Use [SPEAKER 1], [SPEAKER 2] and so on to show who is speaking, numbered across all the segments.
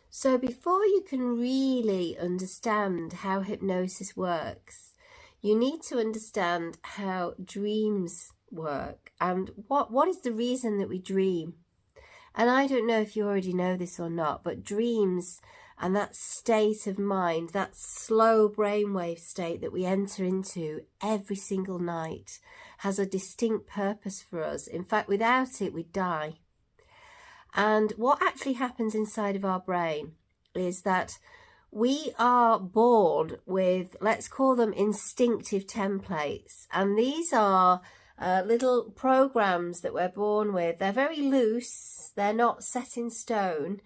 [SPEAKER 1] So before you can really understand how hypnosis works, you need to understand how dreams work and what is the reason that we dream. And I don't know if you already know this or not, but dreams and that state of mind, that slow brainwave state that we enter into every single night, has a distinct purpose for us. In fact, without it, we die. And what actually happens inside of our brain is that we are born with, let's call them instinctive templates. And these are little programs that we're born with. They're very loose, they're not set in stone,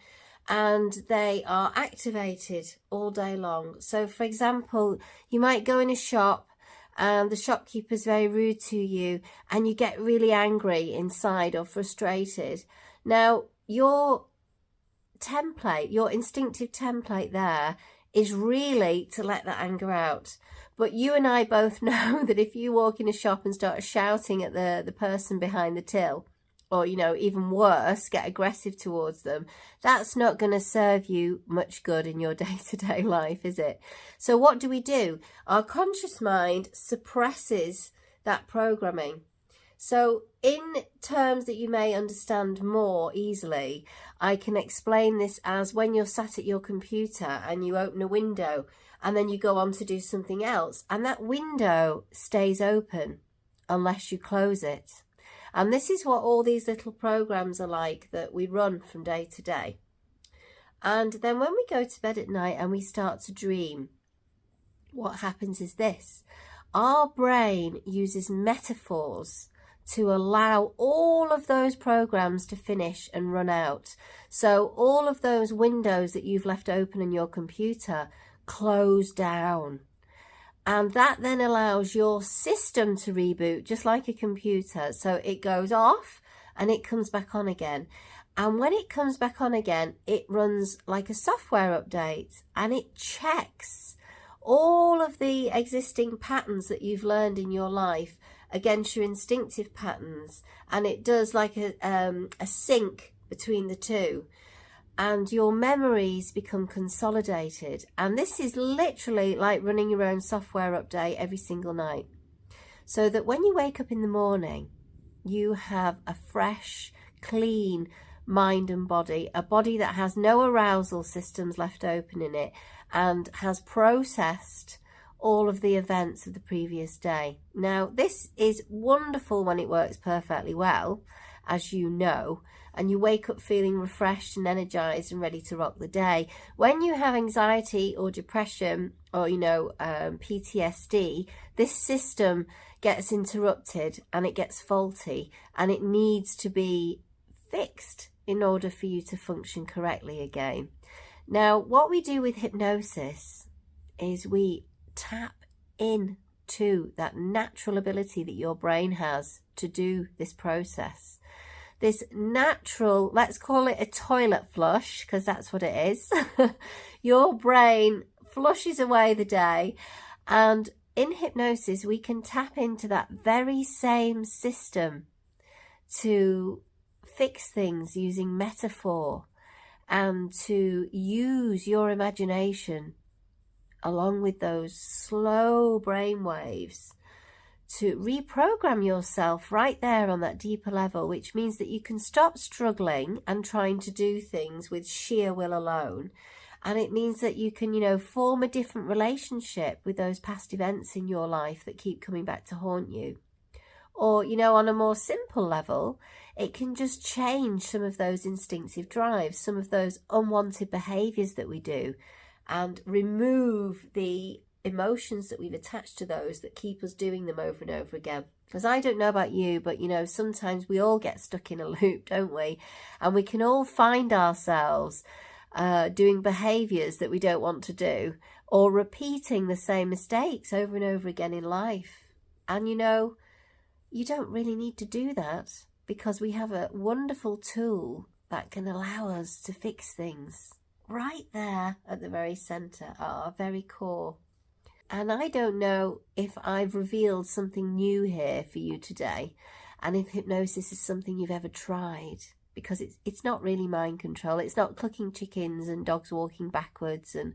[SPEAKER 1] and they are activated all day long. So for example, you might go in a shop and the shopkeeper's very rude to you and you get really angry inside or frustrated. Now, your template, your instinctive template there is really to let that anger out. But you and I both know that if you walk in a shop and start shouting at the person behind the till, or, you know, even worse, get aggressive towards them, that's not going to serve you much good in your day-to-day life, is it? So what do? Our conscious mind suppresses that programming. So in terms that you may understand more easily, I can explain this as when you're sat at your computer and you open a window and then you go on to do something else, and that window stays open unless you close it. And this is what all these little programs are like that we run from day to day. And then when we go to bed at night and we start to dream, what happens is this: our brain uses metaphors to allow all of those programs to finish and run out. So all of those windows that you've left open in your computer close down. And that then allows your system to reboot, just like a computer. So it goes off and it comes back on again. And when it comes back on again, it runs like a software update and it checks all of the existing patterns that you've learned in your life against your instinctive patterns. And it does like a sync between the two. And your memories become consolidated. And this is literally like running your own software update every single night. So that when you wake up in the morning, you have a fresh, clean mind and body, a body that has no arousal systems left open in it and has processed all of the events of the previous day. Now, this is wonderful when it works perfectly well, as you know, and you wake up feeling refreshed and energized and ready to rock the day. When you have anxiety or depression or, PTSD, this system gets interrupted and it gets faulty and it needs to be fixed in order for you to function correctly again. Now, what we do with hypnosis is we tap into that natural ability that your brain has to do this process. This natural, let's call it a toilet flush, because that's what it is. Your brain flushes away the day, and in hypnosis we can tap into that very same system to fix things using metaphor and to use your imagination along with those slow brain waves to reprogram yourself right there on that deeper level, which means that you can stop struggling and trying to do things with sheer will alone. And it means that you can, form a different relationship with those past events in your life that keep coming back to haunt you. Or, on a more simple level, it can just change some of those instinctive drives, some of those unwanted behaviours that we do, and remove the emotions that we've attached to those that keep us doing them over and over again. Because I don't know about you, but sometimes we all get stuck in a loop, don't we? And we can all find ourselves doing behaviours that we don't want to do, or repeating the same mistakes over and over again in life. And you don't really need to do that, because we have a wonderful tool that can allow us to fix things right there at the very centre, at our very core. And I don't know if I've revealed something new here for you today, and if hypnosis is something you've ever tried. because it's not really mind control. It's not clucking chickens and dogs walking backwards, and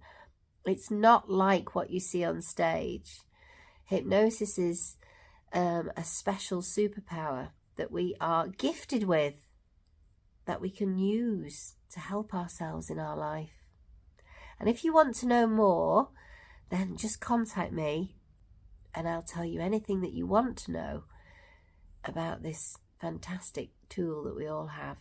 [SPEAKER 1] it's not like what you see on stage. Hypnosis is a special superpower that we are gifted with, that we can use to help ourselves in our life. And if you want to know more, then just contact me and I'll tell you anything that you want to know about this fantastic tool that we all have.